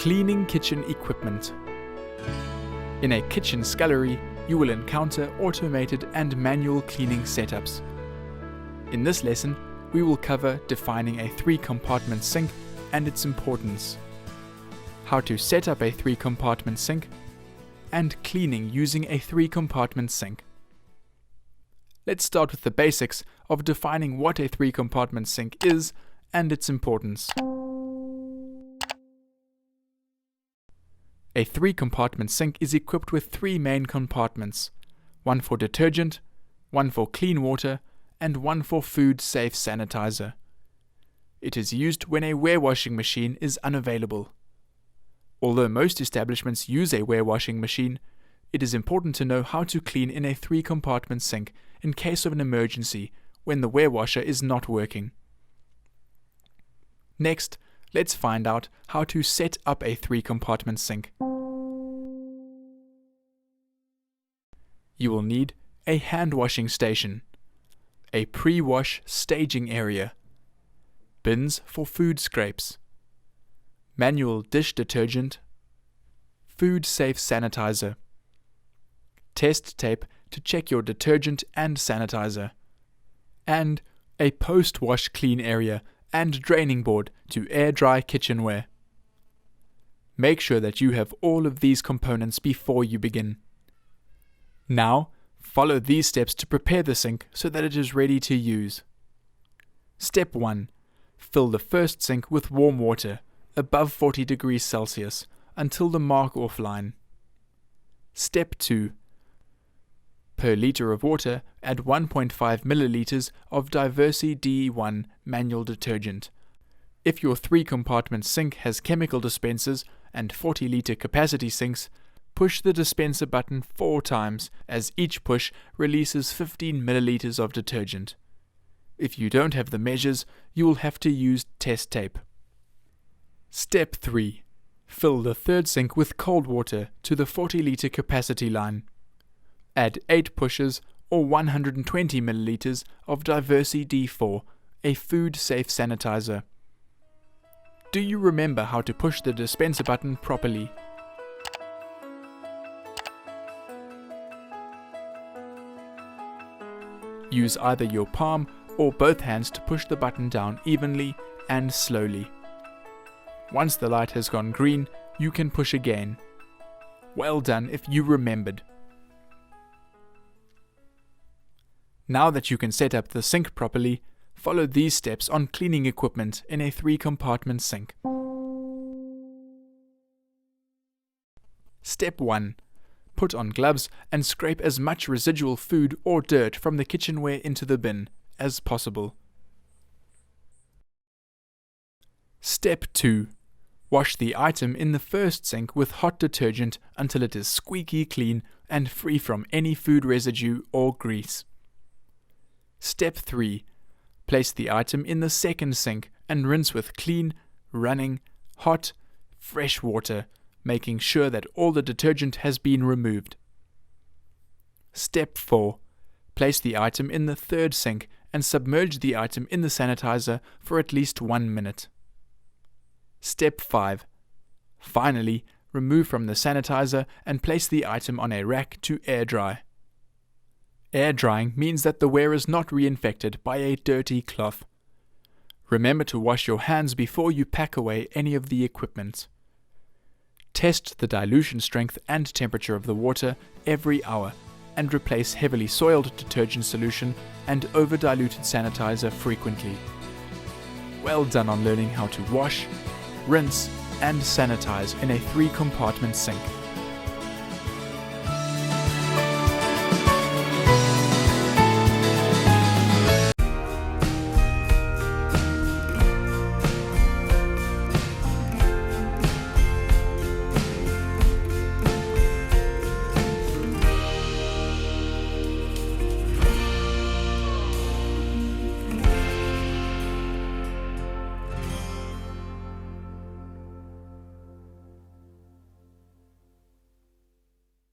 Cleaning kitchen equipment. In a kitchen scullery, you will encounter automated and manual cleaning setups. In this lesson, we will cover defining a three-compartment sink and its importance, how to set up a three-compartment sink, and cleaning using a three-compartment sink. Let's start with the basics of defining what a three-compartment sink is and its importance. A three-compartment sink is equipped with three main compartments, one for detergent, one for clean water, and one for food-safe sanitizer. It is used when a warewashing machine is unavailable. Although most establishments use a warewashing machine, it is important to know how to clean in a three-compartment sink in case of an emergency when the warewasher is not working. Next, let's find out how to set up a three-compartment sink. You will need a hand washing station, a pre-wash staging area, bins for food scrapes, manual dish detergent, food-safe sanitizer, test tape to check your detergent and sanitizer, and a post-wash clean area and draining board to air-dry kitchenware. Make sure that you have all of these components before you begin. Now, follow these steps to prepare the sink so that it is ready to use. Step 1. Fill the first sink with warm water, above 40 degrees Celsius, until the mark-off line. Step 2. Per liter of water, add 1.5 milliliters of Diversey DE1 manual detergent. If your three-compartment sink has chemical dispensers and 40-liter capacity sinks, push the dispenser button 4 times, as each push releases 15 milliliters of detergent. If you don't have the measures, you will have to use test tape. Step 3. Fill the third sink with cold water to the 40-liter capacity line. Add 8 pushes or 120 milliliters of Diversey D4, a food-safe sanitizer. Do you remember how to push the dispenser button properly? Use either your palm or both hands to push the button down evenly and slowly. Once the light has gone green, you can push again. Well done if you remembered. Now that you can set up the sink properly, follow these steps on cleaning equipment in a three-compartment sink. Step 1. Put on gloves and scrape as much residual food or dirt from the kitchenware into the bin as possible. Step 2. Wash the item in the first sink with hot detergent until it is squeaky clean and free from any food residue or grease. Step 3. Place the item in the second sink and rinse with clean, running, hot, fresh water, making sure that all the detergent has been removed. Step 4. Place the item in the third sink and submerge the item in the sanitizer for at least 1 minute. Step 5. Finally, remove from the sanitizer and place the item on a rack to air dry. Air drying means that the ware is not reinfected by a dirty cloth. Remember to wash your hands before you pack away any of the equipment. Test the dilution strength and temperature of the water every hour and replace heavily soiled detergent solution and over-diluted sanitizer frequently. Well done on learning how to wash, rinse, and sanitize in a three-compartment sink.